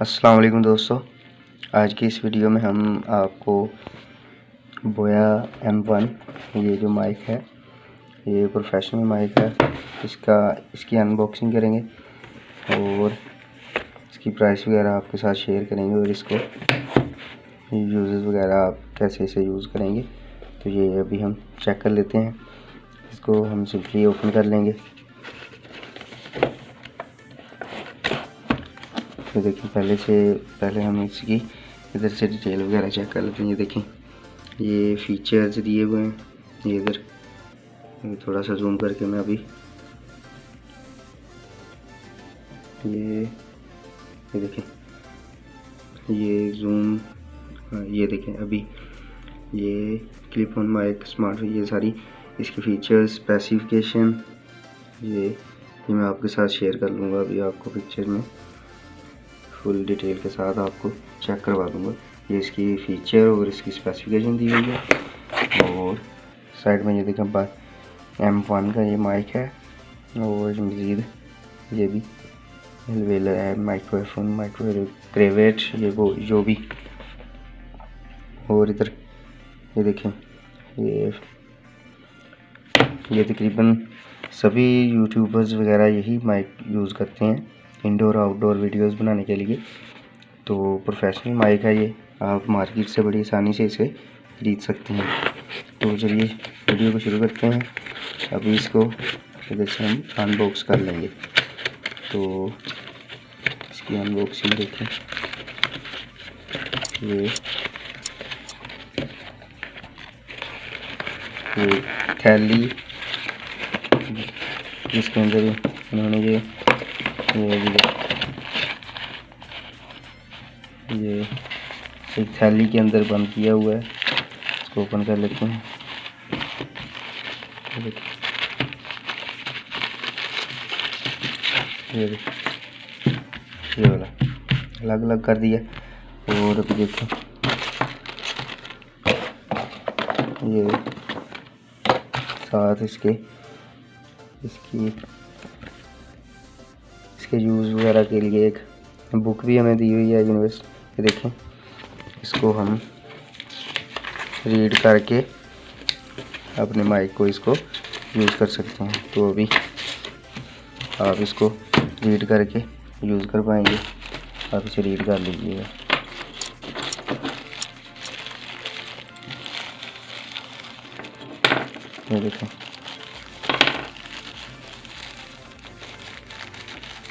अस्सलाम वालेकुम दोस्तों, आज की इस वीडियो में हम आपको बोया M1 ये जो माइक है, ये प्रोफेशनल माइक है, इसकी अनबॉक्सिंग करेंगे और इसकी प्राइस वगैरह आपके साथ शेयर करेंगे और इसको यूजेस वगैरह आप कैसे इसे यूज़ करेंगे। तो ये अभी हम चेक कर लेते हैं। इसको हम सिंपली ओपन कर लेंगे। तो देखिए, पहले हम इसकी इधर से डिटेल वगैरह चेक कर लेते हैं। ये देखें, ये फीचर्स दिए हुए हैं। ये इधर थोड़ा सा जूम करके मैं अभी ये देखें, ये जूम, ये देखें अभी ये क्लिप ऑन माइक स्मार्टफोन, ये सारी इसकी फीचर्स स्पेसिफिकेशन ये मैं आपके साथ शेयर कर लूँगा। अभी आपको पिक्चर में फुल डिटेल के साथ आपको चेक करवा दूँगा। ये इसकी फ़ीचर और इसकी स्पेसिफिकेशन दी हुई है। और साइड में ये देखें M1 का ये माइक है और मज़ीद ये भी लेवलर है, माइक्रोफोन, माइक्रोवेट, ये वो जो भी। और इधर ये देखें, ये तकरीबन सभी यूट्यूबर्स वगैरह यही माइक यूज़ करते हैं इंडोर आउटडोर वीडियोस बनाने के लिए। तो प्रोफेशनल माइक है ये, आप मार्केट से बड़ी आसानी से इसे खरीद सकते हैं। तो चलिए वीडियो को शुरू करते हैं। अभी इसको इधर से हम अनबॉक्स कर लेंगे। तो इसकी अनबॉक्सिंग देखें, ये थैली जिसके अंदर उन्होंने ये एक थैली के अंदर बंद किया हुआ है। इसको ओपन कर लेते हैं। ये वाला अलग अलग कर दिया। और अभी देखो, ये साथ इसके यूज़ वगैरह के लिए एक बुक भी हमें दी हुई है यूनिवर्सिटी। ये देखें, इसको हम रीड करके अपने माइक को इसको यूज़ कर सकते हैं। तो अभी आप इसको रीड करके यूज़ कर पाएंगे। आप इसे रीड कर लीजिएगा। ये देखें,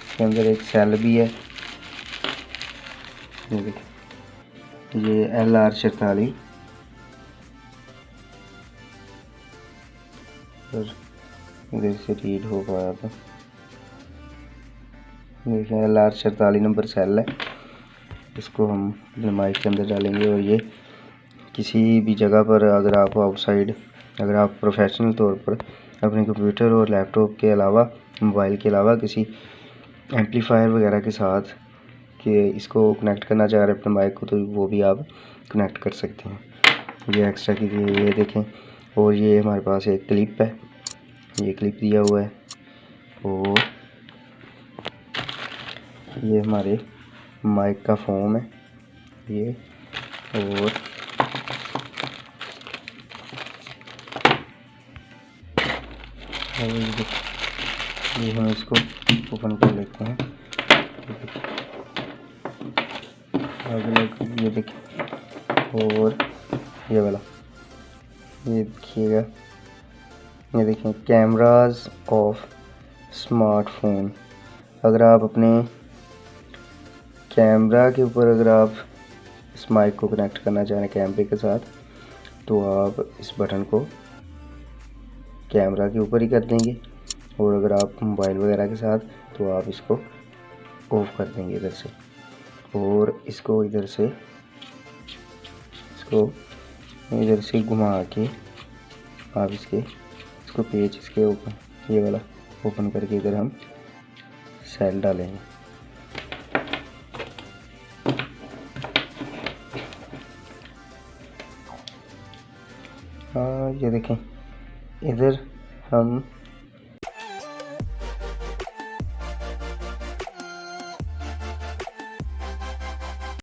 इसके अंदर एक सेल भी है। ये देखें, ये LR46 इधर से रीड हो पाया था। देखिए LR46 नंबर सेल है। इसको हम अपने माइक के अंदर डालेंगे और ये किसी भी जगह पर अगर आप आउटसाइड, अगर आप प्रोफेशनल तौर पर अपने कंप्यूटर और लैपटॉप के अलावा, मोबाइल के अलावा किसी एम्पलीफायर वगैरह के साथ कि इसको कनेक्ट करना चाह रहे हैं अपने माइक को, तो वो भी आप कनेक्ट कर सकते हैं। ये एक्स्ट्रा की ये देखें। और ये हमारे पास एक क्लिप है, ये क्लिप दिया हुआ है। और ये हमारे माइक का फोम है ये। और ये हम इसको ओपन कर लेते हैं। ये देखिए, और ये वाला ये देखिएगा, ये देखें, कैमरास ऑफ स्मार्टफोन। अगर आप अपने कैमरा के ऊपर अगर आप इस माइक को कनेक्ट करना चाहें कैमरे के साथ, तो आप इस बटन को कैमरा के ऊपर ही कर देंगे। और अगर आप मोबाइल वगैरह के साथ, तो आप इसको ऑफ कर देंगे इधर से। और इसको इधर से घुमा के आप इसको पेज इसके ओपन, ये वाला ओपन करके इधर हम सेल डालेंगे। ये देखें, इधर हम